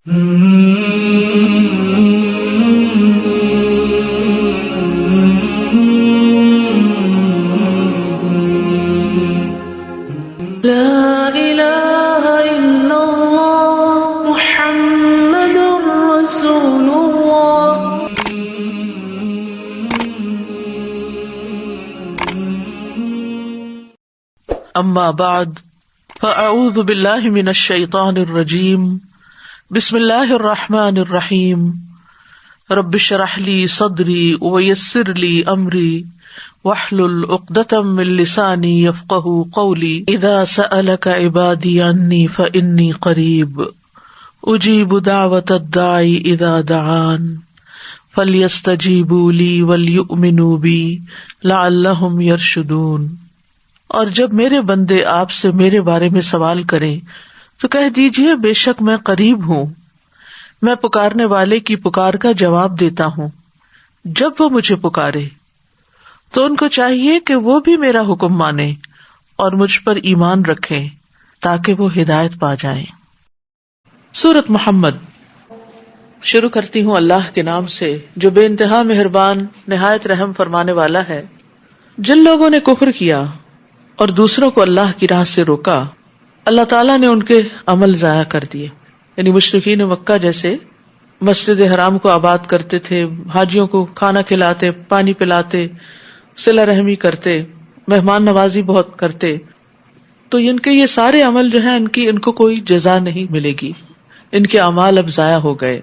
لا الہ الا اللہ محمد رسول اللہ. اما بعد فاعوذ باللہ من الشیطان الرجیم. بسم اللہ الرحمن الرحیم. رب اشرح لی صدری ویسر لی امری واحلل عقدۃ من لسانی یفقہوا قولی. اذا سألک عبادی عنی فانی قریب اجیب دعوۃ الداعی اذا دعان فلیستجیبوا لی ولیؤمنوا بی لعلہم یرشدون. اور جب میرے بندے آپ سے میرے بارے میں سوال کریں تو کہہ دیجئے بے شک میں قریب ہوں، میں پکارنے والے کی پکار کا جواب دیتا ہوں. جب وہ مجھے پکارے تو ان کو چاہیے کہ وہ بھی میرا حکم مانیں اور مجھ پر ایمان رکھیں تاکہ وہ ہدایت پا جائیں. سورۃ محمد. شروع کرتی ہوں اللہ کے نام سے جو بے انتہا مہربان نہایت رحم فرمانے والا ہے. جن لوگوں نے کفر کیا اور دوسروں کو اللہ کی راہ سے روکا، اللہ تعالیٰ نے ان کے عمل ضائع کر دیے. یعنی مشرکین مکہ جیسے مسجد حرام کو آباد کرتے تھے، حاجیوں کو کھانا کھلاتے، پانی پلاتے، صلہ رحمی کرتے، مہمان نوازی بہت کرتے، تو ان کے یہ سارے عمل جو ہیں ان کو کوئی جزا نہیں ملے گی، ان کے اعمال اب ضائع ہو گئے.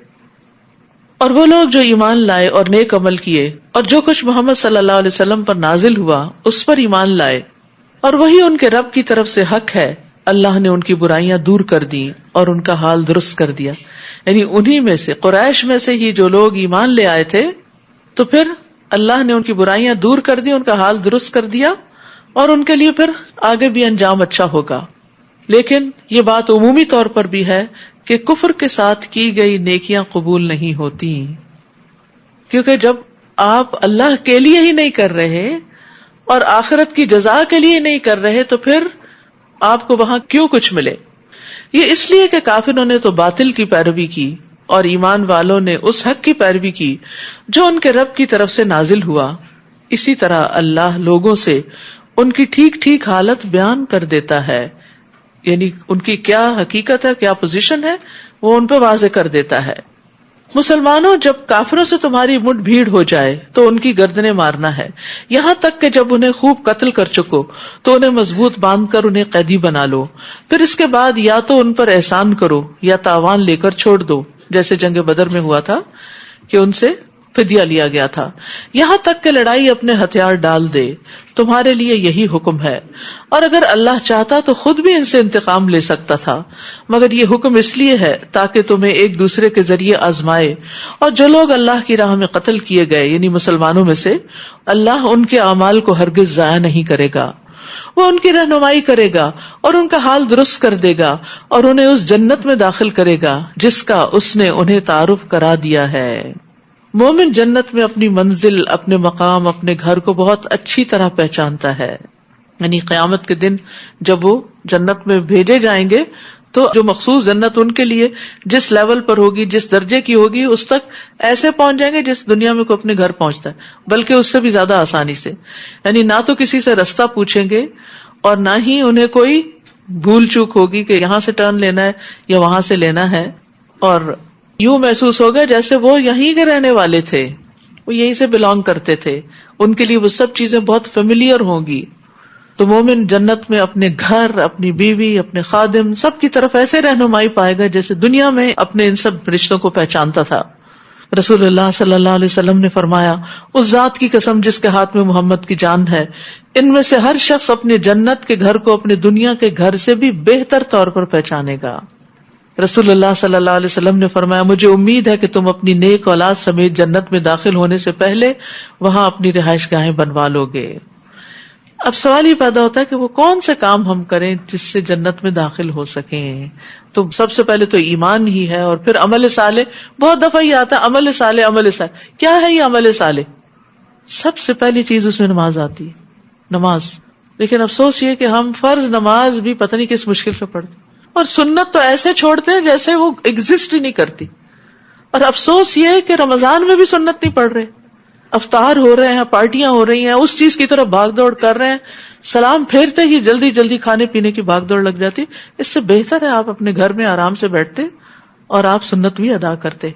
اور وہ لوگ جو ایمان لائے اور نیک عمل کیے اور جو کچھ محمد صلی اللہ علیہ وسلم پر نازل ہوا اس پر ایمان لائے اور وہی ان کے رب کی طرف سے حق ہے، اللہ نے ان کی برائیاں دور کر دی اور ان کا حال درست کر دیا. یعنی انہی میں سے قریش میں سے ہی جو لوگ ایمان لے آئے تھے تو پھر اللہ نے ان کی برائیاں دور کر دی، ان کا حال درست کر دیا اور ان کے لیے پھر آگے بھی انجام اچھا ہوگا. لیکن یہ بات عمومی طور پر بھی ہے کہ کفر کے ساتھ کی گئی نیکیاں قبول نہیں ہوتی، کیونکہ جب آپ اللہ کے لیے ہی نہیں کر رہے اور آخرت کی جزا کے لیے نہیں کر رہے تو پھر آپ کو وہاں کیوں کچھ ملے. یہ اس لیے کہ کافروں نے تو باطل کی پیروی کی اور ایمان والوں نے اس حق کی پیروی کی جو ان کے رب کی طرف سے نازل ہوا. اسی طرح اللہ لوگوں سے ان کی ٹھیک ٹھیک حالت بیان کر دیتا ہے، یعنی ان کی کیا حقیقت ہے، کیا پوزیشن ہے، وہ ان پہ واضح کر دیتا ہے. مسلمانوں، جب کافروں سے تمہاری مٹھ بھیڑ ہو جائے تو ان کی گردنیں مارنا ہے، یہاں تک کہ جب انہیں خوب قتل کر چکو تو انہیں مضبوط باندھ کر انہیں قیدی بنا لو. پھر اس کے بعد یا تو ان پر احسان کرو یا تاوان لے کر چھوڑ دو، جیسے جنگ بدر میں ہوا تھا کہ ان سے فدیہ لیا گیا تھا، یہاں تک کہ لڑائی اپنے ہتھیار ڈال دے. تمہارے لیے یہی حکم ہے، اور اگر اللہ چاہتا تو خود بھی ان سے انتقام لے سکتا تھا، مگر یہ حکم اس لیے ہے تاکہ تمہیں ایک دوسرے کے ذریعے آزمائے. اور جو لوگ اللہ کی راہ میں قتل کیے گئے یعنی مسلمانوں میں سے، اللہ ان کے اعمال کو ہرگز ضائع نہیں کرے گا، وہ ان کی رہنمائی کرے گا اور ان کا حال درست کر دے گا اور انہیں اس جنت میں داخل کرے گا جس کا اس نے انہیں تعارف کرا دیا ہے. مومن جنت میں اپنی منزل، اپنے مقام، اپنے گھر کو بہت اچھی طرح پہچانتا ہے. یعنی قیامت کے دن جب وہ جنت میں بھیجے جائیں گے تو جو مخصوص جنت ان کے لیے جس لیول پر ہوگی، جس درجے کی ہوگی، اس تک ایسے پہنچ جائیں گے جس دنیا میں کوئی اپنے گھر پہنچتا ہے، بلکہ اس سے بھی زیادہ آسانی سے. یعنی نہ تو کسی سے رستہ پوچھیں گے اور نہ ہی انہیں کوئی بھول چوک ہوگی کہ یہاں سے ٹرن لینا ہے یا وہاں سے لینا ہے. اور یوں محسوس ہوگا جیسے وہ یہیں کے رہنے والے تھے، وہ یہیں سے بلانگ کرتے تھے، ان کے لیے وہ سب چیزیں بہت فیملیئر ہوں گی. تو مومن جنت میں اپنے گھر، اپنی بیوی، اپنے خادم، سب کی طرف ایسے رہنمائی پائے گا جیسے دنیا میں اپنے ان سب رشتوں کو پہچانتا تھا. رسول اللہ صلی اللہ علیہ وسلم نے فرمایا، اس ذات کی قسم جس کے ہاتھ میں محمد کی جان ہے، ان میں سے ہر شخص اپنے جنت کے گھر کو اپنے دنیا کے گھر سے بھی بہتر طور پر پہچانے گا. رسول اللہ صلی اللہ علیہ وسلم نے فرمایا، مجھے امید ہے کہ تم اپنی نیک اولاد سمیت جنت میں داخل ہونے سے پہلے وہاں اپنی رہائش گاہیں بنوا لو گے. اب سوال یہ پیدا ہوتا ہے کہ وہ کون سے کام ہم کریں جس سے جنت میں داخل ہو سکیں. تو سب سے پہلے تو ایمان ہی ہے، اور پھر عمل صالح. بہت دفعہ یہ آتا ہے عمل صالح، عمل صالح. کیا ہے یہ عمل صالح؟ سب سے پہلی چیز اس میں نماز آتی ہے، نماز. لیکن افسوس یہ کہ ہم فرض نماز بھی پتہ نہیں کس مشکل سے پڑھتے. اور سنت تو ایسے چھوڑتے ہیں جیسے وہ ایگزسٹ ہی نہیں کرتی. اور افسوس یہ ہے کہ رمضان میں بھی سنت نہیں پڑھ رہے، افطار ہو رہے ہیں، پارٹیاں ہو رہی ہیں، اس چیز کی طرف بھاگ دوڑ کر رہے ہیں، سلام پھیرتے ہی جلدی جلدی کھانے پینے کی بھاگ دوڑ لگ جاتی. اس سے بہتر ہے آپ اپنے گھر میں آرام سے بیٹھتے اور آپ سنت بھی ادا کرتے.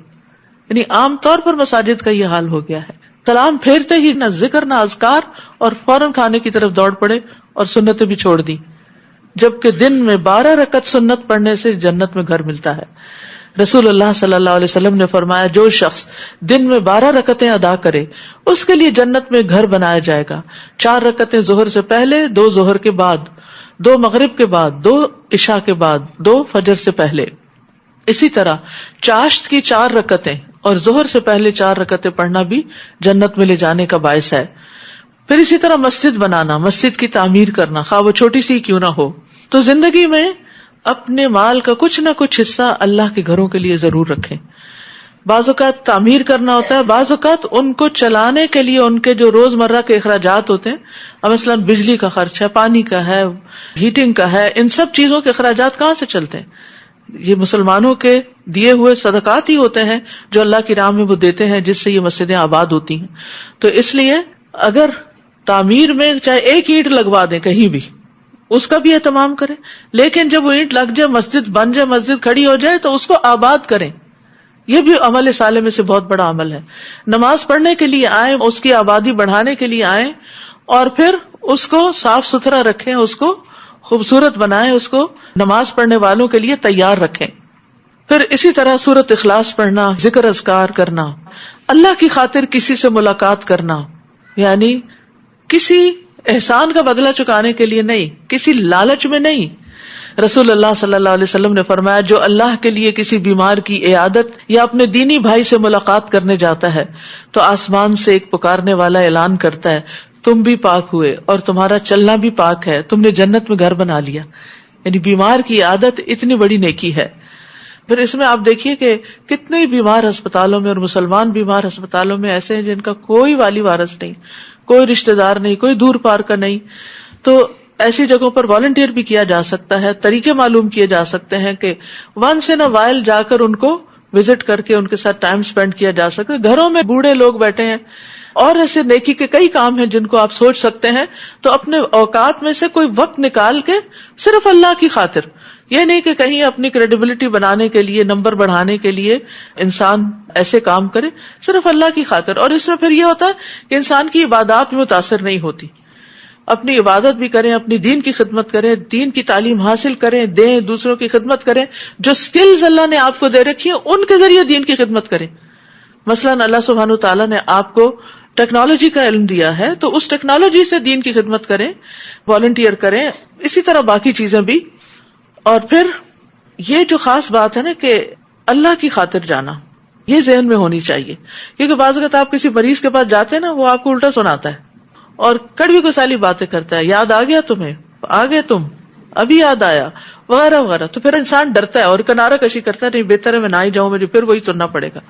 یعنی عام طور پر مساجد کا یہ حال ہو گیا ہے، سلام پھیرتے ہی نہ ذکر نہ اذکار، اور فوراً کھانے کی طرف دوڑ پڑے اور سنتیں بھی چھوڑ دی، جبکہ دن میں 12 رکعت سنت پڑھنے سے جنت میں گھر ملتا ہے. رسول اللہ صلی اللہ علیہ وسلم نے فرمایا جو شخص دن میں 12 رکعتیں ادا کرے اس کے لیے جنت میں گھر بنایا جائے گا. 4 رکعتیں ظہر سے پہلے، 2 ظہر کے بعد، 2 مغرب کے بعد، 2 عشاء کے بعد، 2 فجر سے پہلے. اسی طرح چاشت کی 4 رکعتیں اور ظہر سے پہلے 4 رکعتیں پڑھنا بھی جنت میں لے جانے کا باعث ہے. پھر اسی طرح مسجد بنانا، مسجد کی تعمیر کرنا، خواہ وہ چھوٹی سی کیوں نہ ہو. تو زندگی میں اپنے مال کا کچھ نہ کچھ حصہ اللہ کے گھروں کے لیے ضرور رکھیں. بعض اوقات تعمیر کرنا ہوتا ہے، بعض اوقات ان کو چلانے کے لیے ان کے جو روزمرہ کے اخراجات ہوتے ہیں، مثلاً بجلی کا خرچ ہے، پانی کا ہے، ہیٹنگ کا ہے، ان سب چیزوں کے اخراجات کہاں سے چلتے ہیں؟ یہ مسلمانوں کے دیے ہوئے صدقات ہی ہوتے ہیں جو اللہ کی راہ میں وہ دیتے ہیں، جس سے یہ مسجدیں آباد ہوتی ہیں. تو اس لیے اگر تعمیر میں چاہے ایک اینٹ لگوا دیں کہیں بھی، اس کا بھی اہتمام کریں، لیکن جب وہ اینٹ لگ جائے، مسجد بن جائے، مسجد کھڑی ہو جائے تو اس کو آباد کریں. یہ بھی عمل صالح میں سے بہت بڑا عمل ہے. نماز پڑھنے کے لیے آئیں، اس کی آبادی بڑھانے کے لیے آئیں، اور پھر اس کو صاف ستھرا رکھیں، اس کو خوبصورت بنائیں، اس کو نماز پڑھنے والوں کے لیے تیار رکھیں. پھر اسی طرح سورۃ اخلاص پڑھنا، ذکر اذکار کرنا، اللہ کی خاطر کسی سے ملاقات کرنا، یعنی کسی احسان کا بدلہ چکانے کے لیے نہیں، کسی لالچ میں نہیں. رسول اللہ صلی اللہ علیہ وسلم نے فرمایا جو اللہ کے لیے کسی بیمار کی عیادت یا اپنے دینی بھائی سے ملاقات کرنے جاتا ہے تو آسمان سے ایک پکارنے والا اعلان کرتا ہے تم بھی پاک ہوئے اور تمہارا چلنا بھی پاک ہے، تم نے جنت میں گھر بنا لیا. یعنی بیمار کی عادت اتنی بڑی نیکی ہے. پھر اس میں آپ دیکھیے کہ کتنے بیمار ہسپتالوں میں، اور مسلمان بیمار ہسپتالوں میں ایسے ہیں جن کا کوئی والی وارث نہیں، کوئی رشتہ دار نہیں، کوئی دور پار کا نہیں. تو ایسی جگہوں پر والنٹیئر بھی کیا جا سکتا ہے، طریقے معلوم کیے جا سکتے ہیں کہ ونس ان اے وائل جا کر ان کو وزٹ کر کے ان کے ساتھ ٹائم سپینڈ کیا جا سکتا ہے. گھروں میں بوڑھے لوگ بیٹھے ہیں، اور ایسے نیکی کے کئی کام ہیں جن کو آپ سوچ سکتے ہیں. تو اپنے اوقات میں سے کوئی وقت نکال کے صرف اللہ کی خاطر، یہ نہیں کہ کہیں اپنی کریڈیبلٹی بنانے کے لیے، نمبر بڑھانے کے لیے انسان ایسے کام کرے، صرف اللہ کی خاطر. اور اس میں پھر یہ ہوتا ہے کہ انسان کی عبادات میں متاثر نہیں ہوتی. اپنی عبادت بھی کریں، اپنی دین کی خدمت کریں، دین کی تعلیم حاصل کریں، دیں، دوسروں کی خدمت کریں. جو سکلز اللہ نے آپ کو دے رکھی ہیں ان کے ذریعے دین کی خدمت کریں. مثلاً اللہ سبحانہ وتعالیٰ نے آپ کو ٹیکنالوجی کا علم دیا ہے تو اس ٹیکنالوجی سے دین کی خدمت کریں، والنٹیئر کریں. اسی طرح باقی چیزیں بھی. اور پھر یہ جو خاص بات ہے نا کہ اللہ کی خاطر جانا، یہ ذہن میں ہونی چاہیے. کیونکہ بعض اوقات آپ کسی مریض کے پاس جاتے ہیں نا، وہ آپ کو الٹا سناتا ہے اور کڑوی کو سالی باتیں کرتا ہے، یاد آ گیا تمہیں، آ گئے تم، ابھی یاد آیا، وغیرہ وغیرہ. تو پھر انسان ڈرتا ہے اور کنارہ کشی کرتا ہے، نہیں بہتر ہے میں نہ ہی جاؤں، مجھے پھر وہی سننا پڑے گا.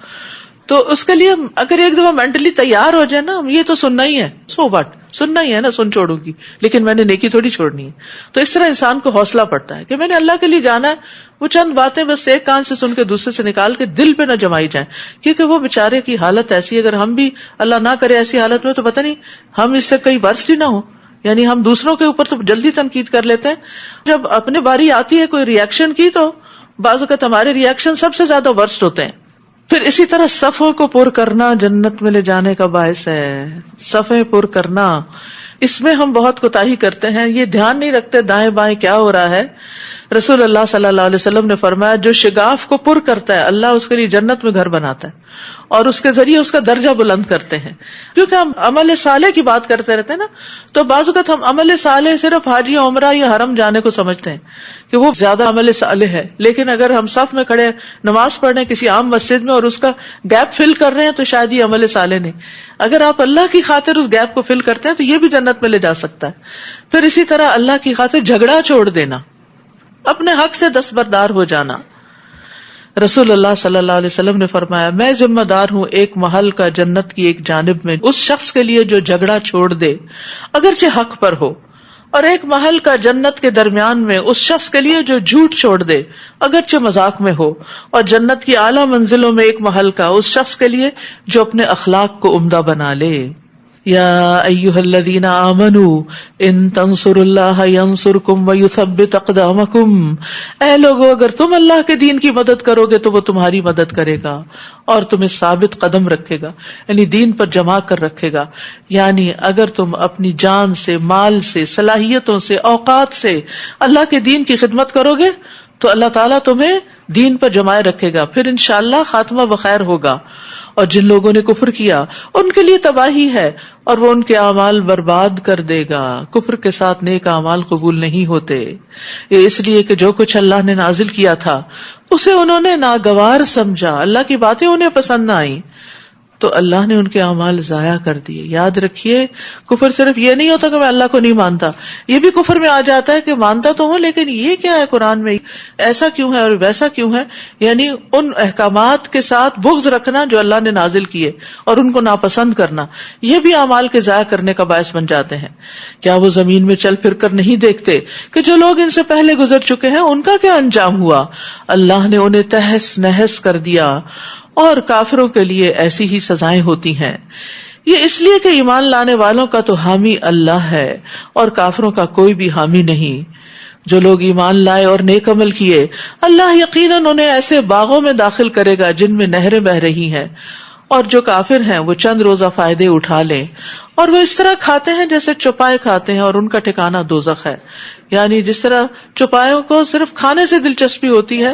تو اس کے لیے اگر ایک دفعہ مینٹلی تیار ہو جائے نا، یہ تو سننا ہی ہے، سو واٹ، سننا ہی ہے نا، سن چھوڑوں گی، لیکن میں نے نیکی تھوڑی چھوڑنی ہے. تو اس طرح انسان کو حوصلہ پڑتا ہے کہ میں نے اللہ کے لیے جانا ہے. وہ چند باتیں بس ایک کان سے سن کے دوسرے سے نکال کے دل پہ نہ جمائی جائیں، کیونکہ وہ بیچارے کی حالت ایسی ہے، اگر ہم بھی اللہ نہ کرے ایسی حالت میں تو پتہ نہیں ہم اس سے کئی ورسٹ ہی نہ ہو. یعنی ہم دوسروں کے اوپر تو جلدی تنقید کر لیتے ہیں، جب اپنے باری آتی ہے کوئی ریئیکشن کی تو بعض اوقات ہمارے ریئیکشن سب سے زیادہ ورسٹ ہوتے ہیں. پھر اسی طرح صفوں کو پر کرنا جنت میں لے جانے کا باعث ہے. صفیں پر کرنا، اس میں ہم بہت کوتاہی کرتے ہیں، یہ دھیان نہیں رکھتے دائیں بائیں کیا ہو رہا ہے. رسول اللہ صلی اللہ علیہ وسلم نے فرمایا جو شگاف کو پر کرتا ہے اللہ اس کے لیے جنت میں گھر بناتا ہے اور اس کے ذریعے اس کا درجہ بلند کرتے ہیں. کیونکہ ہم عمل صالح کی بات کرتے رہتے ہیں نا، تو بعض اوقات ہم عمل صالح صرف حاجی عمرہ یا حرم جانے کو سمجھتے ہیں کہ وہ زیادہ عمل صالح ہے. لیکن اگر ہم صف میں کھڑے نماز پڑھ رہے ہیں کسی عام مسجد میں اور اس کا گیپ فل کر رہے ہیں تو شاید یہ عمل صالح نہیں. اگر آپ اللہ کی خاطر اس گیپ کو فل کرتے ہیں تو یہ بھی جنت میں لے جا سکتا ہے. پھر اسی طرح اللہ کی خاطر جھگڑا چھوڑ دینا، اپنے حق سے دستبردار ہو جانا. رسول اللہ صلی اللہ علیہ وسلم نے فرمایا میں ذمہ دار ہوں ایک محل کا جنت کی ایک جانب میں اس شخص کے لیے جو جھگڑا چھوڑ دے، اگرچہ حق پر ہو، اور ایک محل کا جنت کے درمیان میں اس شخص کے لیے جو جھوٹ چھوڑ دے اگرچہ مذاق میں ہو، اور جنت کی اعلیٰ منزلوں میں ایک محل کا اس شخص کے لیے جو اپنے اخلاق کو عمدہ بنا لے۔ یا ایھا الذین آمنوا ان تنصروا اللہ ینصرکم ویثبت اقدامکم، اے لوگو اگر تم اللہ کے دین کی مدد کرو گے تو وہ تمہاری مدد کرے گا اور تمہیں ثابت قدم رکھے گا، یعنی دین پر جمع کر رکھے گا۔ یعنی اگر تم اپنی جان سے، مال سے، صلاحیتوں سے، اوقات سے اللہ کے دین کی خدمت کرو گے تو اللہ تعالیٰ تمہیں دین پر جمائے رکھے گا، پھر انشاءاللہ خاتمہ بخیر ہوگا۔ اور جن لوگوں نے کفر کیا ان کے لیے تباہی ہے اور وہ ان کے اعمال برباد کر دے گا۔ کفر کے ساتھ نیک اعمال قبول نہیں ہوتے، یہ اس لیے کہ جو کچھ اللہ نے نازل کیا تھا اسے انہوں نے ناگوار سمجھا، اللہ کی باتیں انہیں پسند نہ آئیں تو اللہ نے ان کے اعمال ضائع کر دیے۔ یاد رکھیے کفر صرف یہ نہیں ہوتا کہ میں اللہ کو نہیں مانتا، یہ بھی کفر میں آ جاتا ہے کہ مانتا تو ہوں لیکن یہ کیا ہے قرآن میں، ایسا کیوں ہے اور ویسا کیوں ہے، یعنی ان احکامات کے ساتھ بغض رکھنا جو اللہ نے نازل کیے اور ان کو ناپسند کرنا، یہ بھی اعمال کے ضائع کرنے کا باعث بن جاتے ہیں۔ کیا وہ زمین میں چل پھر کر نہیں دیکھتے کہ جو لوگ ان سے پہلے گزر چکے ہیں ان کا کیا انجام ہوا، اللہ نے انہیں تہس نہس کر دیا اور کافروں کے لیے ایسی ہی سزائیں ہوتی ہیں۔ یہ اس لیے کہ ایمان لانے والوں کا تو حامی اللہ ہے اور کافروں کا کوئی بھی حامی نہیں۔ جو لوگ ایمان لائے اور نیک عمل کیے اللہ یقیناً انہیں ایسے باغوں میں داخل کرے گا جن میں نہریں بہ رہی ہیں، اور جو کافر ہیں وہ چند روزہ فائدے اٹھا لیں، اور وہ اس طرح کھاتے ہیں جیسے چوپائے کھاتے ہیں اور ان کا ٹھکانہ دوزخ ہے۔ یعنی جس طرح چوپایوں کو صرف کھانے سے دلچسپی ہوتی ہے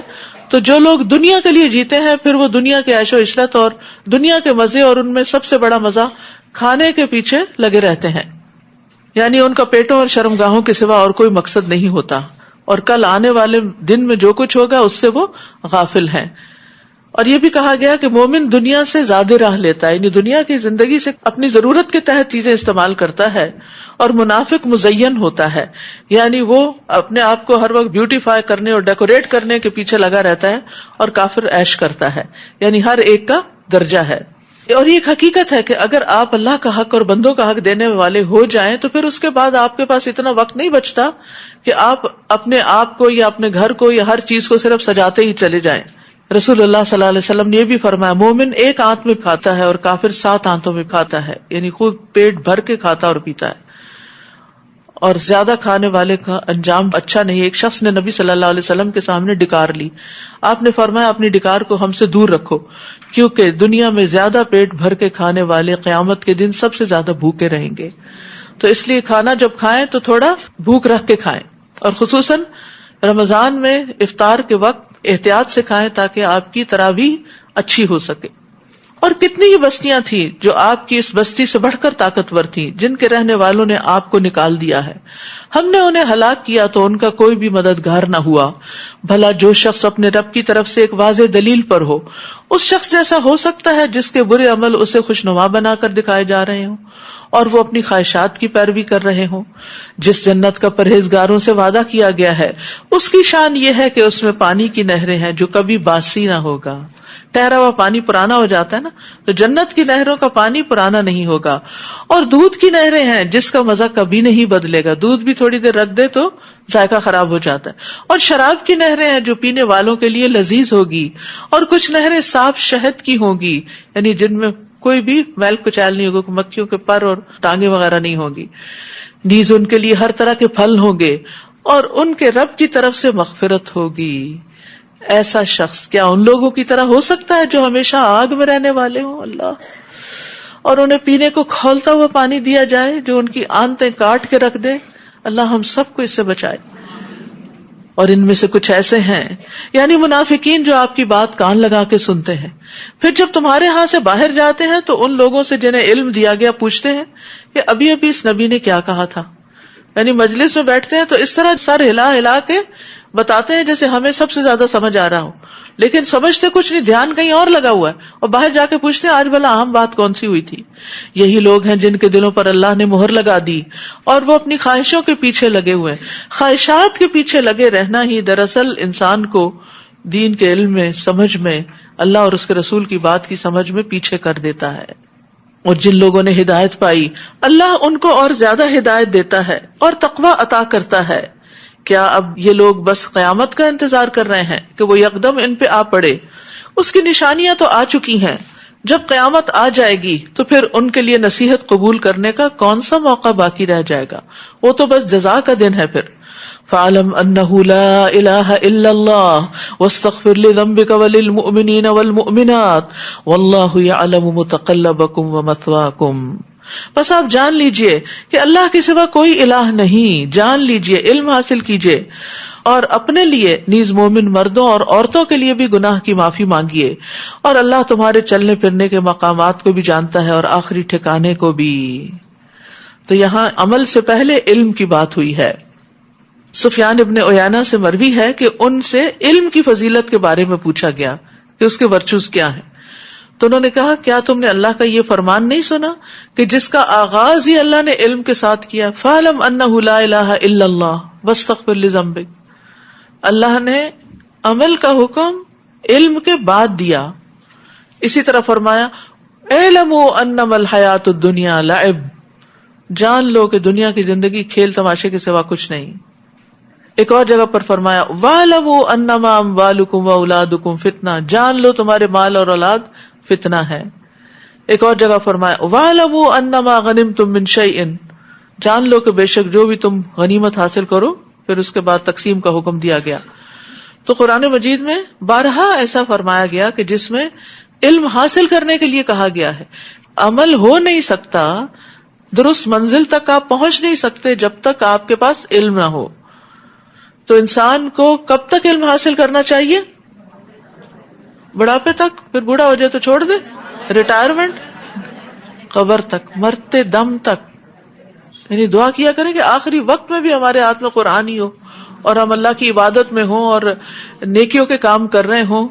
تو جو لوگ دنیا کے لیے جیتے ہیں پھر وہ دنیا کے عیش و عشرت اور دنیا کے مزے اور ان میں سب سے بڑا مزہ کھانے کے پیچھے لگے رہتے ہیں، یعنی ان کا پیٹوں اور شرمگاہوں کے سوا اور کوئی مقصد نہیں ہوتا، اور کل آنے والے دن میں جو کچھ ہوگا اس سے وہ غافل ہیں۔ اور یہ بھی کہا گیا کہ مومن دنیا سے زیادہ راہ لیتا ہے، یعنی دنیا کی زندگی سے اپنی ضرورت کے تحت چیزیں استعمال کرتا ہے، اور منافق مزین ہوتا ہے، یعنی وہ اپنے آپ کو ہر وقت بیوٹیفائی کرنے اور ڈیکوریٹ کرنے کے پیچھے لگا رہتا ہے، اور کافر عیش کرتا ہے، یعنی ہر ایک کا درجہ ہے۔ اور یہ ایک حقیقت ہے کہ اگر آپ اللہ کا حق اور بندوں کا حق دینے والے ہو جائیں تو پھر اس کے بعد آپ کے پاس اتنا وقت نہیں بچتا کہ آپ اپنے آپ کو یا اپنے گھر کو یا ہر چیز کو صرف سجاتے ہی چلے جائیں۔ رسول اللہ صلی اللہ علیہ وسلم نے یہ بھی فرمایا مومن ایک آنت میں کھاتا ہے اور کافر 7 آنتوں میں کھاتا ہے، یعنی خود پیٹ بھر کے کھاتا اور پیتا ہے، اور زیادہ کھانے والے کا انجام اچھا نہیں۔ ایک شخص نے نبی صلی اللہ علیہ وسلم کے سامنے ڈکار لی، آپ نے فرمایا اپنی ڈکار کو ہم سے دور رکھو، کیونکہ دنیا میں زیادہ پیٹ بھر کے کھانے والے قیامت کے دن سب سے زیادہ بھوکے رہیں گے۔ تو اس لیے کھانا جب کھائیں تو تھوڑا بھوک رکھ کے کھائیں، اور خصوصاً رمضان میں افطار کے وقت احتیاط سے کھائیں تاکہ آپ کی تراویح اچھی ہو سکے۔ اور کتنی ہی بستیاں تھیں جو آپ کی اس بستی سے بڑھ کر طاقتور تھیں، جن کے رہنے والوں نے آپ کو نکال دیا ہے، ہم نے انہیں ہلاک کیا تو ان کا کوئی بھی مددگار نہ ہوا۔ بھلا جو شخص اپنے رب کی طرف سے ایک واضح دلیل پر ہو، اس شخص جیسا ہو سکتا ہے جس کے برے عمل اسے خوشنما بنا کر دکھائے جا رہے ہوں اور وہ اپنی خواہشات کی پیروی کر رہے ہوں۔ جس جنت کا پرہیزگاروں سے وعدہ کیا گیا ہے اس کی شان یہ ہے کہ اس میں پانی کی نہریں ہیں جو کبھی باسی نہ ہوگا۔ ٹھہرا ہوا پانی پرانا ہو جاتا ہے نا، تو جنت کی نہروں کا پانی پرانا نہیں ہوگا۔ اور دودھ کی نہریں ہیں جس کا مزہ کبھی نہیں بدلے گا، دودھ بھی تھوڑی دیر رکھ دے تو ذائقہ خراب ہو جاتا ہے۔ اور شراب کی نہریں ہیں جو پینے والوں کے لیے لذیذ ہوگی، اور کچھ نہریں صاف شہد کی ہوں گی، یعنی جن میں کوئی بھی میل کچیل نہیں ہوگا، مکھیوں کے پر اور ٹانگیں وغیرہ نہیں ہوں گی۔ نیز ان کے لیے ہر طرح کے پھل ہوں گے اور ان کے رب کی طرف سے مغفرت ہوگی۔ ایسا شخص کیا ان لوگوں کی طرح ہو سکتا ہے جو ہمیشہ آگ میں رہنے والے ہوں اللہ، اور انہیں پینے کو کھولتا ہوا پانی دیا جائے جو ان کی آنتیں کاٹ کے رکھ دے؟ اللہ ہم سب کو اس سے بچائے۔ اور ان میں سے کچھ ایسے ہیں یعنی منافقین جو آپ کی بات کان لگا کے سنتے ہیں، پھر جب تمہارے ہاں سے باہر جاتے ہیں تو ان لوگوں سے جنہیں علم دیا گیا پوچھتے ہیں کہ ابھی ابھی اس نبی نے کیا کہا تھا۔ یعنی مجلس میں بیٹھتے ہیں تو اس طرح سر ہلا ہلا کے بتاتے ہیں جیسے ہمیں سب سے زیادہ سمجھ آ رہا ہو، لیکن سمجھتے کچھ نہیں، دھیان کہیں اور لگا ہوا ہے، اور باہر جا کے پوچھتے ہیں آج بھلا اہم بات کون سی ہوئی تھی۔ یہی لوگ ہیں جن کے دلوں پر اللہ نے مہر لگا دی اور وہ اپنی خواہشوں کے پیچھے لگے ہوئے ہیں۔ خواہشات کے پیچھے لگے رہنا ہی دراصل انسان کو دین کے علم میں، سمجھ میں، اللہ اور اس کے رسول کی بات کی سمجھ میں پیچھے کر دیتا ہے۔ اور جن لوگوں نے ہدایت پائی اللہ ان کو اور زیادہ ہدایت دیتا ہے اور تقوی عطا کرتا ہے. کیا اب یہ لوگ بس قیامت کا انتظار کر رہے ہیں کہ وہ یکدم ان پہ آ پڑے؟ اس کی نشانیاں تو آ چکی ہیں. جب قیامت آ جائے گی تو پھر ان کے لیے نصیحت قبول کرنے کا کون سا موقع باقی رہ جائے گا؟ وہ تو بس جزا کا دن ہے. پھر فَاعْلَمْ أَنَّهُ لَا إِلَهَ إِلَّا اللَّهُ وَاسْتَغْفِرْ لِذَنبِكَ وَلِلْمُؤْمِنِينَ وَالْمُؤْمِنَاتِ وَاللَّهُ يَعْلَمُ مُتَقَلَّبَكُمْ وَمَثْوَاكُمْ. بس آپ جان لیجئے کہ اللہ کے سوا کوئی الہ نہیں. جان لیجئے، علم حاصل کیجئے، اور اپنے لیے نیز مومن مردوں اور عورتوں کے لیے بھی گناہ کی معافی مانگیے. اور اللہ تمہارے چلنے پھرنے کے مقامات کو بھی جانتا ہے اور آخری ٹھکانے کو بھی. تو یہاں عمل سے پہلے علم کی بات ہوئی ہے. سفیان ابن عیینہ سے مروی ہے کہ ان سے علم کی فضیلت کے بارے میں پوچھا گیا کہ اس کے ورچوز کیا ہیں. تو انہوں نے کہا کیا تم نے اللہ کا یہ فرمان نہیں سنا کہ جس کا آغاز ہی اللہ نے علم کے ساتھ کیا؟ فَاعْلَمْ أَنَّهُ لَا إِلَهَ إِلَّا اللَّهُ وَاسْتَغْفِرْ لِذَنبِكَ. اللہ نے عمل کا حکم علم کے بعد دیا. اسی طرح فرمایا اعلموا انما الحیات الدنیا لعب. جان لو کہ دنیا کی زندگی کھیل تماشے کے سوا کچھ نہیں. ایک اور جگہ پر فرمایا وَاعْلَمُوا أَنَّمَا أَمْوَالُكُمْ وَأَوْلَادُكُمْ فِتْنَةٌ. جان لو تمہارے مال اور اولاد فتنہ ہے. ایک اور جگہ فرمایا وَاعْلَمُوا أَنَّمَا غَنِمْتُم مِّن شَيْءٍ. جان لو کہ بے شک جو بھی تم غنیمت حاصل کرو. پھر اس کے بعد تقسیم کا حکم دیا گیا. تو قرآن مجید میں بارہا ایسا فرمایا گیا کہ جس میں علم حاصل کرنے کے لیے کہا گیا ہے. عمل ہو نہیں سکتا، درست منزل تک آپ پہنچ نہیں سکتے جب تک آپ کے پاس علم نہ ہو. تو انسان کو کب تک علم حاصل کرنا چاہیے؟ بڑھاپے تک. پھر بوڑھا ہو جائے تو چھوڑ دے. ریٹائرمنٹ، قبر تک، مرتے دم تک. یعنی دعا کیا کریں کہ آخری وقت میں بھی ہمارے ہاتھ میں قرآن ہی ہو اور ہم اللہ کی عبادت میں ہوں اور نیکیوں کے کام کر رہے ہوں،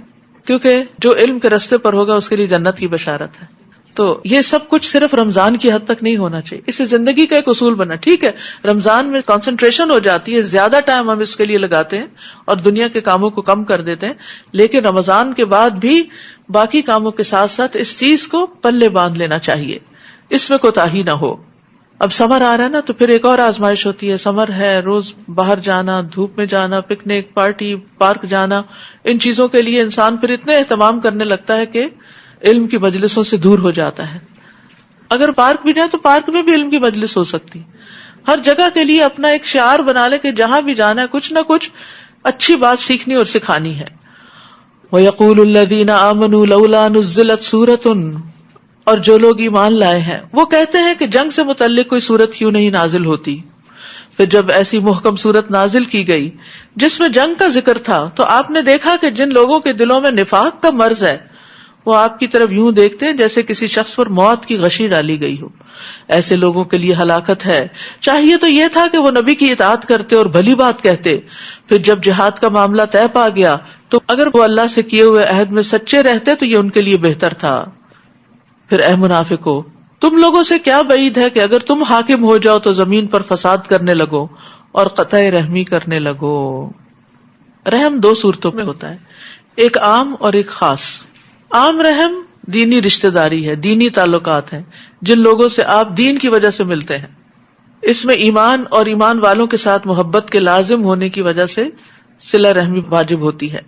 کیونکہ جو علم کے رستے پر ہوگا اس کے لیے جنت کی بشارت ہے. تو یہ سب کچھ صرف رمضان کی حد تک نہیں ہونا چاہیے. اس سے زندگی کا ایک اصول بنا. ٹھیک ہے رمضان میں کنسنٹریشن ہو جاتی ہے، زیادہ ٹائم ہم اس کے لیے لگاتے ہیں اور دنیا کے کاموں کو کم کر دیتے ہیں، لیکن رمضان کے بعد بھی باقی کاموں کے ساتھ ساتھ اس چیز کو پلے باندھ لینا چاہیے، اس میں کوتاہی نہ ہو. اب سمر آ رہا ہے نا، تو پھر ایک اور آزمائش ہوتی ہے. سمر ہے، روز باہر جانا، دھوپ میں جانا، پکنک، پارٹی، پارک جانا، ان چیزوں کے لیے انسان پھر اتنے اہتمام کرنے لگتا ہے کہ علم کی مجلسوں سے دور ہو جاتا ہے. اگر پارک بھی جائے تو پارک میں بھی علم کی مجلس ہو سکتی. ہر جگہ کے لیے اپنا ایک شعار بنا لے کہ جہاں بھی جانا ہے کچھ نہ کچھ اچھی بات سیکھنی اور سکھانی ہے. وَيَقُولُ الَّذِينَ آمَنُوا لَوْلَا نُزِّلَتْ سُورَةٌ. اور جو لوگ ایمان لائے ہیں وہ کہتے ہیں کہ جنگ سے متعلق کوئی سورت کیوں نہیں نازل ہوتی. پھر جب ایسی محکم سورت نازل کی گئی جس میں جنگ کا ذکر تھا تو آپ نے دیکھا کہ جن لوگوں کے دلوں میں نفاق کا مرض ہے وہ آپ کی طرف یوں دیکھتے ہیں جیسے کسی شخص پر موت کی غشی ڈالی گئی ہو. ایسے لوگوں کے لیے ہلاکت ہے. چاہیے تو یہ تھا کہ وہ نبی کی اطاعت کرتے اور بھلی بات کہتے. پھر جب جہاد کا معاملہ طے پا گیا تو اگر وہ اللہ سے کیے ہوئے عہد میں سچے رہتے تو یہ ان کے لیے بہتر تھا. پھر اے منافقو، تم لوگوں سے کیا بعید ہے کہ اگر تم حاکم ہو جاؤ تو زمین پر فساد کرنے لگو اور قطع رحمی کرنے لگو. رحم دو صورتوں میں ہوتا ہے، ایک عام اور ایک خاص. عام رحم دینی رشتہ داری ہے، دینی تعلقات ہیں، جن لوگوں سے آپ دین کی وجہ سے ملتے ہیں. اس میں ایمان اور ایمان والوں کے ساتھ محبت کے لازم ہونے کی وجہ سے صلہ رحمی واجب ہوتی ہے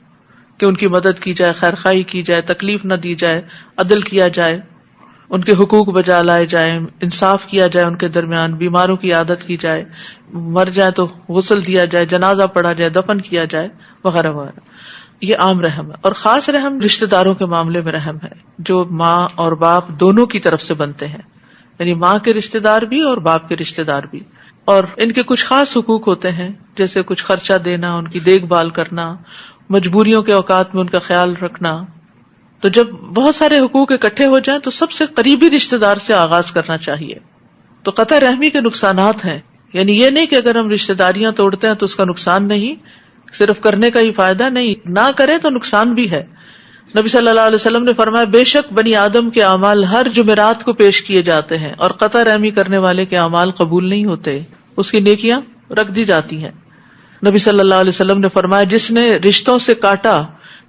کہ ان کی مدد کی جائے، خیر خواہی کی جائے، تکلیف نہ دی جائے، عدل کیا جائے، ان کے حقوق بجا لائے جائیں، انصاف کیا جائے ان کے درمیان، بیماروں کی عادت کی جائے، مر جائے تو غسل دیا جائے، جنازہ پڑھا جائے، دفن کیا جائے، وغیرہ وغیرہ. یہ عام رحم ہے. اور خاص رحم رشتہ داروں کے معاملے میں رحم ہے جو ماں اور باپ دونوں کی طرف سے بنتے ہیں، یعنی ماں کے رشتہ دار بھی اور باپ کے رشتہ دار بھی. اور ان کے کچھ خاص حقوق ہوتے ہیں جیسے کچھ خرچہ دینا، ان کی دیکھ بھال کرنا، مجبوریوں کے اوقات میں ان کا خیال رکھنا. تو جب بہت سارے حقوق اکٹھے ہو جائیں تو سب سے قریبی رشتہ دار سے آغاز کرنا چاہیے. تو قطع رحمی کے نقصانات ہیں، یعنی یہ نہیں کہ اگر ہم رشتہ داریاں توڑتے ہیں تو اس کا نقصان نہیں، صرف کرنے کا ہی فائدہ نہیں، نہ کرے تو نقصان بھی ہے. نبی صلی اللہ علیہ وسلم نے فرمایا بے شک بنی آدم کے اعمال ہر جمعرات کو پیش کیے جاتے ہیں اور قطع رحمی کرنے والے کے اعمال قبول نہیں ہوتے، اس کی نیکیاں رکھ دی جاتی ہیں. نبی صلی اللہ علیہ وسلم نے فرمایا جس نے رشتوں سے کاٹا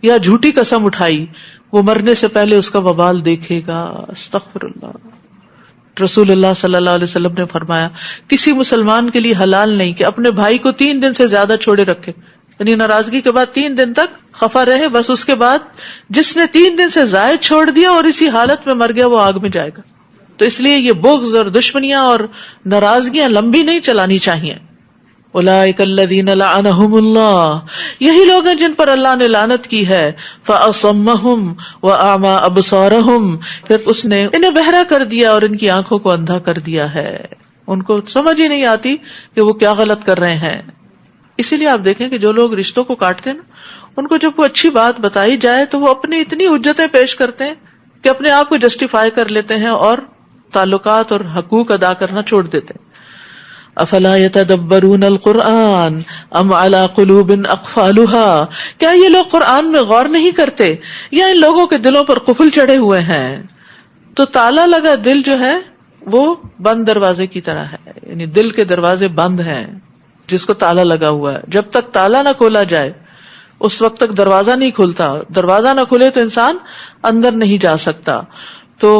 یا جھوٹی قسم اٹھائی وہ مرنے سے پہلے اس کا وبال دیکھے گا. استغفر اللہ. رسول اللہ صلی اللہ علیہ وسلم نے فرمایا کسی مسلمان کے لیے حلال نہیں کہ اپنے بھائی کو 3 دن سے زیادہ چھوڑے رکھے، یعنی ناراضگی کے بعد 3 دن تک خفا رہے، بس اس کے بعد جس نے 3 دن سے زائد چھوڑ دیا اور اسی حالت میں مر گیا وہ آگ میں جائے گا. تو اس لیے یہ بغض اور دشمنیاں اور ناراضگیاں لمبی نہیں چلانی چاہیے. اولئک الذین لعنہم اللہ، یہی لوگ ہیں جن پر اللہ نے لعنت کی ہے. فاصمہم واعمی ابصارہم، پھر اس نے انہیں بہرا کر دیا اور ان کی آنکھوں کو اندھا کر دیا ہے، ان کو سمجھ ہی نہیں آتی کہ وہ کیا غلط کر رہے ہیں. اسی لیے آپ دیکھیں کہ جو لوگ رشتوں کو کاٹتے ہیں نا، ان کو جب کوئی اچھی بات بتائی جائے تو وہ اپنی اتنی حجتیں پیش کرتے ہیں کہ اپنے آپ کو جسٹیفائی کر لیتے ہیں اور تعلقات اور حقوق ادا کرنا چھوڑ دیتے ہیں. افلا يتدبرون القرآن ام على قلوب اقفالها، کیا یہ لوگ قرآن میں غور نہیں کرتے یا ان لوگوں کے دلوں پر قفل چڑھے ہوئے ہیں؟ تو تالا لگا دل جو ہے وہ بند دروازے کی طرح ہے، یعنی دل کے دروازے بند ہیں جس کو تالا لگا ہوا ہے. جب تک تالا نہ کھولا جائے اس وقت تک دروازہ نہیں کھلتا. دروازہ نہ کھلے تو انسان اندر نہیں جا سکتا. تو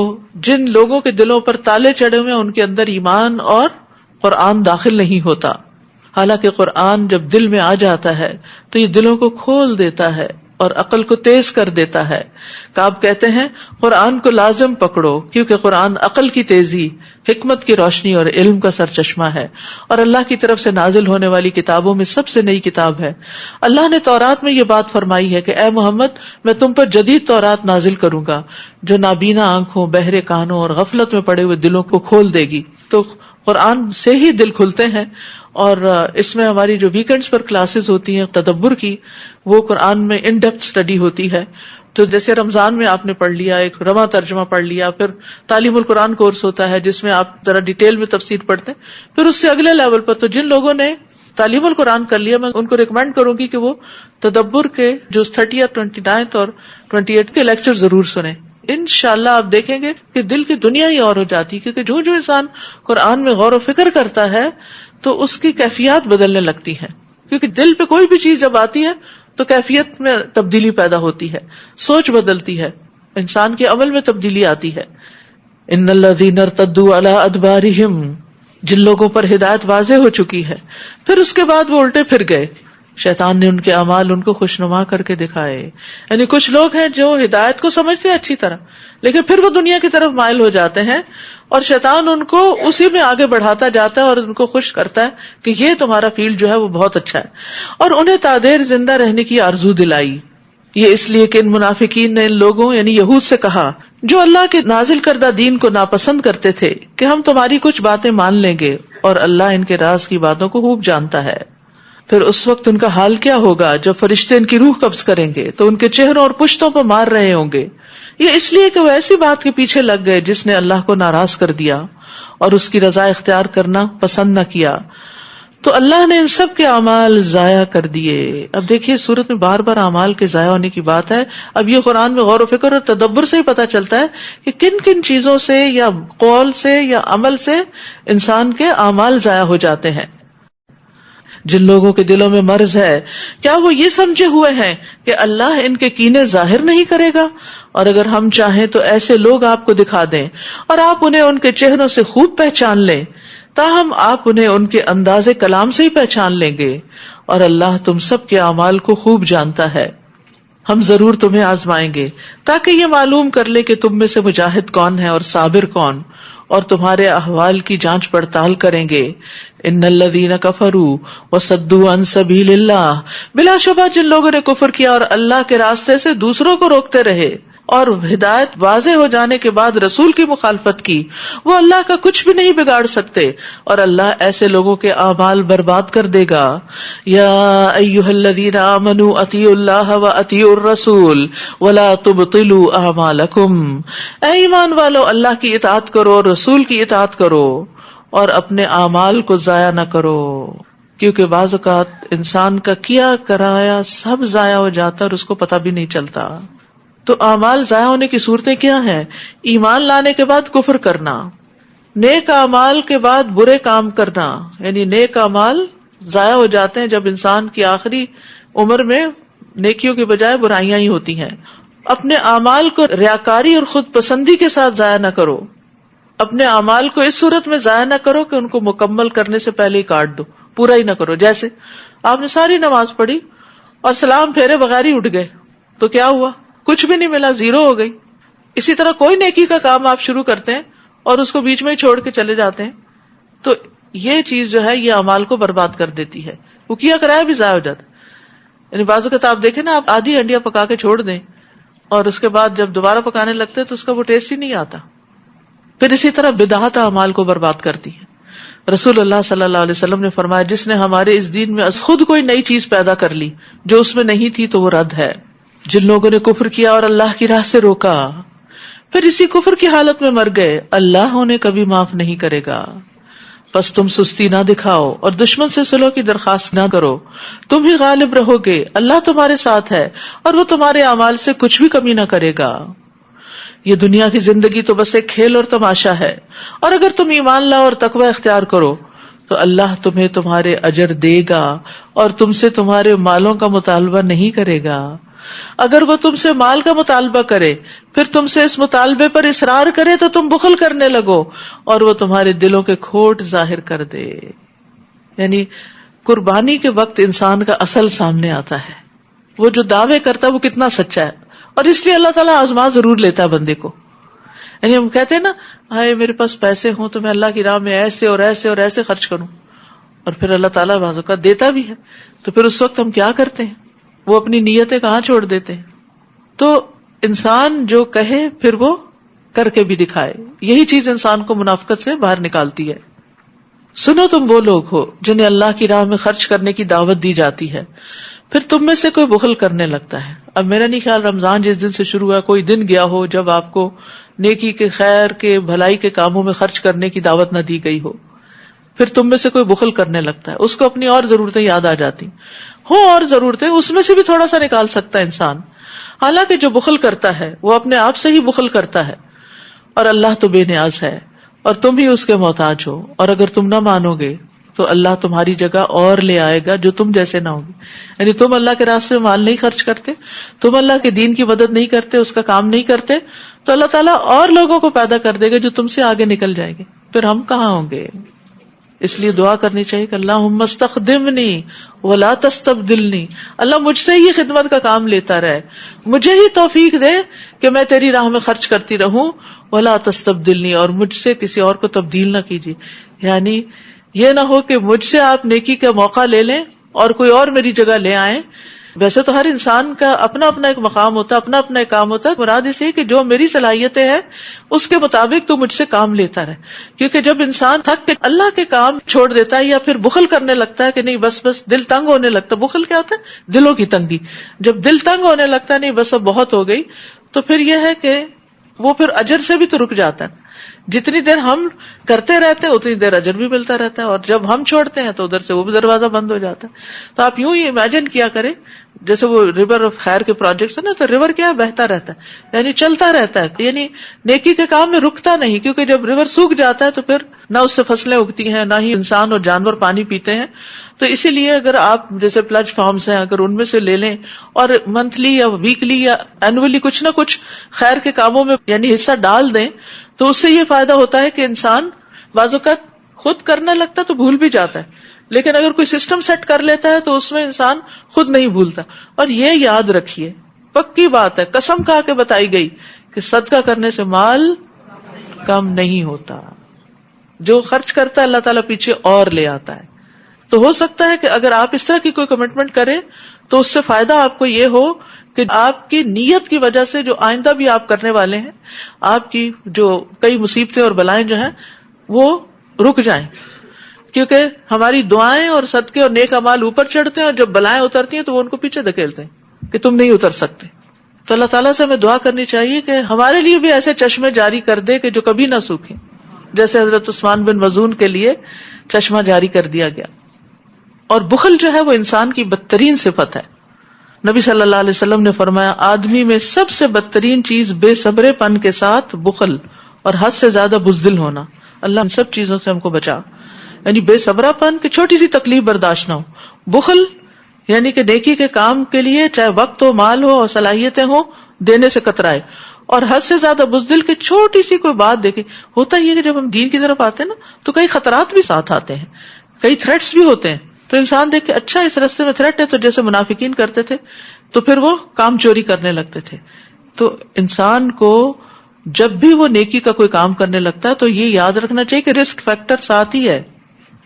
جن لوگوں کے دلوں پر تالے چڑھے ہوئے ہیں ان کے اندر ایمان اور قرآن داخل نہیں ہوتا. حالانکہ قرآن جب دل میں آ جاتا ہے تو یہ دلوں کو کھول دیتا ہے اور عقل کو تیز کر دیتا ہے. کعب کہتے ہیں قرآن کو لازم پکڑو کیونکہ قرآن عقل کی تیزی، حکمت کی روشنی اور علم کا سرچشمہ ہے، اور اللہ کی طرف سے نازل ہونے والی کتابوں میں سب سے نئی کتاب ہے. اللہ نے تورات میں یہ بات فرمائی ہے کہ اے محمد میں تم پر جدید تورات نازل کروں گا جو نابینا آنکھوں، بہرے کانوں اور غفلت میں پڑے ہوئے دلوں کو کھول دے گی. تو قرآن سے ہی دل کھلتے ہیں. اور اس میں ہماری جو ویکینڈز پر کلاسز ہوتی ہیں تدبر کی، وہ قرآن میں ان ڈیپتھ اسٹڈی ہوتی ہے. تو جیسے رمضان میں آپ نے پڑھ لیا، ایک رواں ترجمہ پڑھ لیا، پھر تعلیم القرآن کورس ہوتا ہے جس میں آپ ذرا ڈیٹیل میں تفسیر پڑھتے ہیں، پھر اس سے اگلے لیول پر. تو جن لوگوں نے تعلیم القرآن کر لیا میں ان کو ریکمینڈ کروں گی کہ وہ تدبر کے جو 30 29 اور 28 کے لیکچر ضرور سنیں. انشاءاللہ آپ دیکھیں گے کہ دل کی دنیا ہی اور ہو جاتی ہے، کیونکہ جو جو انسان قرآن میں غور و فکر کرتا ہے تو اس کی کیفیات بدلنے لگتی ہیں. کیونکہ دل پہ کوئی بھی چیز جب آتی ہے تو کیفیت میں تبدیلی پیدا ہوتی ہے، سوچ بدلتی ہے، انسان کے عمل میں تبدیلی آتی ہے. ان الذین ارتدوا علی ادبارہم، جن لوگوں پر ہدایت واضح ہو چکی ہے پھر اس کے بعد وہ الٹے پھر گئے، شیطان نے ان کے اعمال ان کو خوشنما کر کے دکھائے. یعنی کچھ لوگ ہیں جو ہدایت کو سمجھتے ہیں اچھی طرح، لیکن پھر وہ دنیا کی طرف مائل ہو جاتے ہیں اور شیطان ان کو اسی میں آگے بڑھاتا جاتا ہے اور ان کو خوش کرتا ہے کہ یہ تمہارا فیلڈ جو ہے وہ بہت اچھا ہے، اور انہیں تادیر زندہ رہنے کی آرزو دلائی. یہ اس لیے کہ ان منافقین نے ان لوگوں یعنی یہود سے کہا جو اللہ کے نازل کردہ دین کو ناپسند کرتے تھے کہ ہم تمہاری کچھ باتیں مان لیں گے اور اللہ ان کے راز کی باتوں کو خوب جانتا ہے. پھر اس وقت ان کا حال کیا ہوگا جب فرشتے ان کی روح قبض کریں گے تو ان کے چہروں اور پشتوں پر مار رہے ہوں گے. یہ اس لیے کہ وہ ایسی بات کے پیچھے لگ گئے جس نے اللہ کو ناراض کر دیا اور اس کی رضا اختیار کرنا پسند نہ کیا. تو اللہ نے ان سب کے اعمال ضائع کر دیے. اب دیکھیے سورت میں بار بار اعمال کے ضائع ہونے کی بات ہے. اب یہ قرآن میں غور و فکر اور تدبر سے ہی پتہ چلتا ہے کہ کن کن چیزوں سے یا قول سے یا عمل سے انسان کے اعمال ضائع ہو جاتے ہیں. جن لوگوں کے دلوں میں مرض ہے کیا وہ یہ سمجھے ہوئے ہیں کہ اللہ ان کے کینے ظاہر نہیں کرے گا؟ اور اگر ہم چاہیں تو ایسے لوگ آپ کو دکھا دیں اور آپ انہیں ان کے چہروں سے خوب پہچان لیں، تاہم آپ انہیں ان کے انداز کلام سے ہی پہچان لیں گے، اور اللہ تم سب کے اعمال کو خوب جانتا ہے. ہم ضرور تمہیں آزمائیں گے تاکہ یہ معلوم کر لے کہ تم میں سے مجاہد کون ہے اور صابر کون، اور تمہارے احوال کی جانچ پڑتال کریں گے. ان الذین کفروا وصدوا عن سبیل اللہ، بلا شبہ جن لوگوں نے کفر کیا اور اللہ کے راستے سے دوسروں کو روکتے رہے اور ہدایت واضح ہو جانے کے بعد رسول کی مخالفت کی، وہ اللہ کا کچھ بھی نہیں بگاڑ سکتے، اور اللہ ایسے لوگوں کے اعمال برباد کر دے گا. یا ایھا الذین آمنوا اطیعوا اللہ واطیعوا الرسول ولا تبطلوا اعمالکم، اے ایمان والو اللہ کی اطاعت کرو اور رسول کی اطاعت کرو اور اپنے اعمال کو ضائع نہ کرو، کیونکہ بعض اوقات انسان کا کیا کرایا سب ضائع ہو جاتا ہے اور اس کو پتہ بھی نہیں چلتا. تو اعمال ضائع ہونے کی صورتیں کیا ہیں؟ ایمان لانے کے بعد کفر کرنا، نیک اعمال کے بعد برے کام کرنا، یعنی نیک اعمال ضائع ہو جاتے ہیں جب انسان کی آخری عمر میں نیکیوں کے بجائے برائیاں ہی ہوتی ہیں. اپنے اعمال کو ریاکاری اور خود پسندی کے ساتھ ضائع نہ کرو. اپنے اعمال کو اس صورت میں ضائع نہ کرو کہ ان کو مکمل کرنے سے پہلے ہی کاٹ دو، پورا ہی نہ کرو. جیسے آپ نے ساری نماز پڑھی اور سلام پھیرے بغیر ہی اٹھ گئے تو کیا ہوا؟ کچھ بھی نہیں ملا، زیرو ہو گئی. اسی طرح کوئی نیکی کا کام آپ شروع کرتے ہیں اور اس کو بیچ میں ہی چھوڑ کے چلے جاتے ہیں تو یہ چیز جو ہے یہ اعمال کو برباد کر دیتی ہے، وہ کیا کرایا بھی ضائع ہو جاتا ہے. یعنی بعض اوقات آپ دیکھیں نا، آپ آدھی ہنڈیاں پکا کے چھوڑ دیں اور اس کے بعد جب دوبارہ پکانے لگتے ہیں تو اس کا وہ ٹیسٹ ہی نہیں آتا. پھر اسی طرح بدعات اعمال کو برباد کرتی ہیں. رسول اللہ صلی اللہ علیہ وسلم نے فرمایا، جس نے ہمارے اس دین میں از خود کوئی نئی چیز پیدا کر لی جو اس میں نہیں تھی تو وہ رد ہے. جن لوگوں نے کفر کیا اور اللہ کی راہ سے روکا پھر اسی کفر کی حالت میں مر گئے، اللہ انہیں کبھی معاف نہیں کرے گا. بس تم سستی نہ دکھاؤ اور دشمن سے صلح کی درخواست نہ کرو، تم ہی غالب رہو گے، اللہ تمہارے ساتھ ہے اور وہ تمہارے اعمال سے کچھ بھی کمی نہ کرے گا. یہ دنیا کی زندگی تو بس ایک کھیل اور تماشا ہے، اور اگر تم ایمان لاؤ اور تقوی اختیار کرو تو اللہ تمہیں تمہارے اجر دے گا اور تم سے تمہارے مالوں کا مطالبہ نہیں کرے گا. اگر وہ تم سے مال کا مطالبہ کرے پھر تم سے اس مطالبے پر اصرار کرے تو تم بخل کرنے لگو اور وہ تمہارے دلوں کے کھوٹ ظاہر کر دے. یعنی قربانی کے وقت انسان کا اصل سامنے آتا ہے، وہ جو دعوے کرتا ہے وہ کتنا سچا ہے. اور اس لیے اللہ تعالیٰ آزما ضرور لیتا ہے بندے کو. یعنی ہم کہتے ہیں نا، ہائے میرے پاس پیسے ہوں تو میں اللہ کی راہ میں ایسے اور ایسے اور ایسے خرچ کروں، اور پھر اللہ تعالیٰ بعض اوقات دیتا بھی ہے تو پھر اس وقت ہم کیا کرتے ہیں؟ وہ اپنی نیتیں کہاں چھوڑ دیتے ہیں. تو انسان جو کہے پھر وہ کر کے بھی دکھائے، یہی چیز انسان کو منافقت سے باہر نکالتی ہے. سنو تم وہ لوگ ہو جنہیں اللہ کی راہ میں خرچ کرنے کی دعوت دی جاتی ہے، پھر تم میں سے کوئی بخل کرنے لگتا ہے. اب میرا نہیں خیال رمضان جس دن سے شروع ہوا کوئی دن گیا ہو جب آپ کو نیکی کے، خیر کے، بھلائی کے کاموں میں خرچ کرنے کی دعوت نہ دی گئی ہو. پھر تم میں سے کوئی بخل کرنے لگتا ہے، اس کو اپنی اور ضرورتیں یاد آ جاتی ہو، اور ضرورتیں اس میں سے بھی تھوڑا سا نکال سکتا ہے انسان. حالانکہ جو بخل کرتا ہے وہ اپنے آپ سے ہی بخل کرتا ہے، اور اللہ تو بے نیاز ہے اور تم ہی اس کے محتاج ہو. اور اگر تم نہ مانو گے تو اللہ تمہاری جگہ اور لے آئے گا جو تم جیسے نہ ہوگی. یعنی تم اللہ کے راستے میں مال نہیں خرچ کرتے، تم اللہ کے دین کی مدد نہیں کرتے، اس کا کام نہیں کرتے، تو اللہ تعالیٰ اور لوگوں کو پیدا کر دے گا جو تم سے آگے نکل جائیں گے. پھر ہم کہاں ہوں گے؟ اس لیے دعا کرنی چاہیے کہ اللہم استخدمنی ولا تستبدلنی، اللہ مجھ سے ہی خدمت کا کام لیتا رہے، مجھے ہی توفیق دے کہ میں تیری راہ میں خرچ کرتی رہوں، ولا تستبدلنی، اور مجھ سے کسی اور کو تبدیل نہ کیجیے. یعنی یہ نہ ہو کہ مجھ سے آپ نیکی کا موقع لے لیں اور کوئی اور میری جگہ لے آئیں. ویسے تو ہر انسان کا اپنا اپنا ایک مقام ہوتا ہے، اپنا اپنا ایک کام ہوتا ہے. مراد اس ہے کہ جو میری صلاحیتیں ہیں اس کے مطابق تو مجھ سے کام لیتا رہے. کیونکہ جب انسان تھک کے اللہ کے کام چھوڑ دیتا ہے یا پھر بخل کرنے لگتا ہے کہ نہیں بس دل تنگ ہونے لگتا ہے. بخل کیا ہوتا ہے؟ دلوں کی تنگی. جب دل تنگ ہونے لگتا ہے نہیں بس اب بہت ہو گئی، تو پھر یہ ہے کہ وہ پھر اجر سے بھی تو رک جاتا ہے. جتنی دیر ہم کرتے رہتے ہیں اتنی دیر اجر بھی ملتا رہتا ہے، اور جب ہم چھوڑتے ہیں تو ادھر سے وہ بھی دروازہ بند ہو جاتا ہے. تو آپ یوں ہی امیجن کیا کریں جیسے وہ ریور آف خیر کے پروجیکٹس ہیں نا، تو ریور کیا ہے؟ بہتا رہتا ہے، یعنی چلتا رہتا ہے. یعنی نیکی کے کام میں رکتا نہیں، کیونکہ جب ریور سوکھ جاتا ہے تو پھر نہ اس سے فصلیں اگتی ہیں، نہ ہی انسان اور جانور پانی پیتے ہیں. تو اسی لیے اگر آپ جیسے پلج فارمز ہیں اگر ان میں سے لے لیں اور منتھلی یا ویکلی یا اینولی کچھ نہ کچھ خیر کے کاموں میں یعنی حصہ ڈال دیں، تو اس سے یہ فائدہ ہوتا ہے کہ انسان بعض اوقات خود کرنے لگتا تو بھول بھی جاتا ہے، لیکن اگر کوئی سسٹم سیٹ کر لیتا ہے تو اس میں انسان خود نہیں بھولتا. اور یہ یاد رکھیے، پکی بات ہے، قسم کھا کے بتائی گئی کہ صدقہ کرنے سے مال کم نہیں ہوتا. جو خرچ کرتا ہے اللہ تعالیٰ پیچھے اور لے آتا ہے. تو ہو سکتا ہے کہ اگر آپ اس طرح کی کوئی کمٹمنٹ کریں تو اس سے فائدہ آپ کو یہ ہو کہ آپ کی نیت کی وجہ سے جو آئندہ بھی آپ کرنے والے ہیں، آپ کی جو کئی مصیبتیں اور بلائیں جو ہیں وہ رک جائیں. کیونکہ ہماری دعائیں اور صدقے اور نیک اعمال اوپر چڑھتے ہیں، اور جب بلائیں اترتی ہیں تو وہ ان کو پیچھے دھکیلتے ہیں کہ تم نہیں اتر سکتے. تو اللہ تعالیٰ سے ہمیں دعا کرنی چاہیے کہ ہمارے لیے بھی ایسے چشمے جاری کر دے کہ جو کبھی نہ سوکھیں، جیسے حضرت عثمان بن مظعون کے لیے چشمہ جاری کر دیا گیا. اور بخل جو ہے وہ انسان کی بدترین صفت ہے. نبی صلی اللہ علیہ وسلم نے فرمایا، آدمی میں سب سے بدترین چیز بے صبرے پن کے ساتھ بخل اور حد سے زیادہ بزدل ہونا. اللہ ان سب چیزوں سے ہم کو بچا. یعنی بے صبرا پن کہ چھوٹی سی تکلیف برداشت نہ ہو. بخل یعنی کہ نیکی کے کام کے لیے چاہے وقت ہو، مال ہو اور صلاحیتیں ہوں، دینے سے کترائے. اور حد سے زیادہ بزدل کہ چھوٹی سی کوئی بات دیکھے. ہوتا یہ کہ جب ہم دین کی طرف آتے ہیں نا تو کئی خطرات بھی ساتھ آتے ہیں, کئی تھریٹس بھی ہوتے ہیں, تو انسان دیکھ کے اچھا اس راستے میں تھریٹ ہے, تو جیسے منافقین کرتے تھے تو پھر وہ کام چوری کرنے لگتے تھے. تو انسان کو جب بھی وہ نیکی کا کوئی کام کرنے لگتا ہے تو یہ یاد رکھنا چاہیے کہ رسک فیکٹر ساتھ ہی ہے.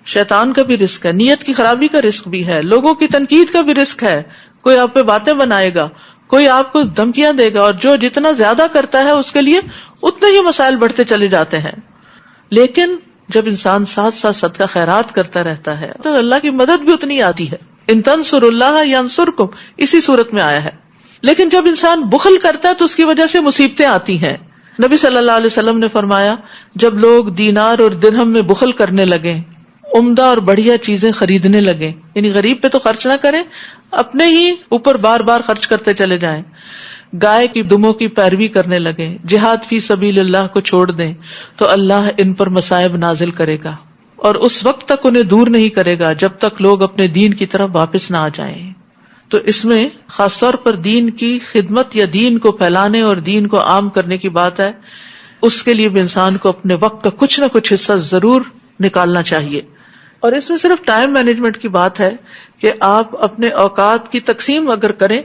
شیطان کا بھی رسک ہے, نیت کی خرابی کا رسک بھی ہے, لوگوں کی تنقید کا بھی رسک ہے, کوئی آپ پہ باتیں بنائے گا, کوئی آپ کو دھمکیاں دے گا, اور جو جتنا زیادہ کرتا ہے اس کے لیے اتنے ہی مسائل بڑھتے چلے جاتے ہیں. لیکن جب انسان ساتھ ساتھ صدقہ خیرات کرتا رہتا ہے تو اللہ کی مدد بھی اتنی آتی ہے. ان تنصروا اللہ ینصرکم, اسی صورت میں آیا ہے. لیکن جب انسان بخل کرتا ہے تو اس کی وجہ سے مصیبتیں آتی ہیں. نبی صلی اللہ علیہ وسلم نے فرمایا جب لوگ دینار اور درہم میں بخل کرنے لگے, عمدہ اور بڑھیا چیزیں خریدنے لگے, یعنی غریب پہ تو خرچ نہ کریں, اپنے ہی اوپر بار بار خرچ کرتے چلے جائیں, گائے کی دموں کی پیروی کرنے لگے, جہاد فی سبیل اللہ کو چھوڑ دیں, تو اللہ ان پر مصائب نازل کرے گا, اور اس وقت تک انہیں دور نہیں کرے گا جب تک لوگ اپنے دین کی طرف واپس نہ آ جائیں. تو اس میں خاص طور پر دین کی خدمت یا دین کو پھیلانے اور دین کو عام کرنے کی بات ہے. اس کے لیے بھی انسان کو اپنے وقت کا کچھ نہ کچھ حصہ ضرور نکالنا چاہیے. اور اس میں صرف ٹائم مینجمنٹ کی بات ہے کہ آپ اپنے اوقات کی تقسیم اگر کریں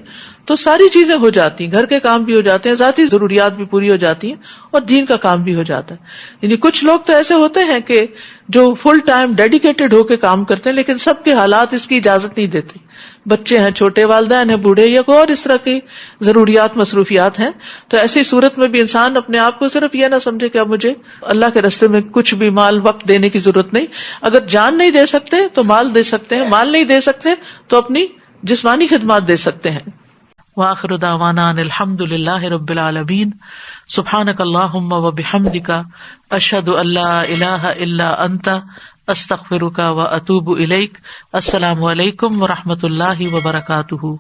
تو ساری چیزیں ہو جاتی ہیں, گھر کے کام بھی ہو جاتے ہیں, ذاتی ضروریات بھی پوری ہو جاتی ہیں, اور دین کا کام بھی ہو جاتا ہے. یعنی کچھ لوگ تو ایسے ہوتے ہیں کہ جو فل ٹائم ڈیڈیکیٹڈ ہو کے کام کرتے ہیں, لیکن سب کے حالات اس کی اجازت نہیں دیتے. بچے ہیں, چھوٹے والدین ہیں, بوڑھے, یا کوئی اور اس طرح کی ضروریات مصروفیات ہیں. تو ایسی صورت میں بھی انسان اپنے آپ کو صرف یہ نہ سمجھے کہ اب مجھے اللہ کے راستے میں کچھ بھی مال وقت دینے کی ضرورت نہیں. اگر جان نہیں دے سکتے تو مال دے سکتے ہیں, مال نہیں دے سکتے تو اپنی جسمانی خدمات دے سکتے ہیں. وآخر دعوانا ان الحمد للہ رب العالمین. سبحانک اللہم وبحمدک, اشہد ان لا الہ الا انت, استغفرک و اتوب الیک. السلام علیکم ورحمۃ اللہ وبرکاتہ.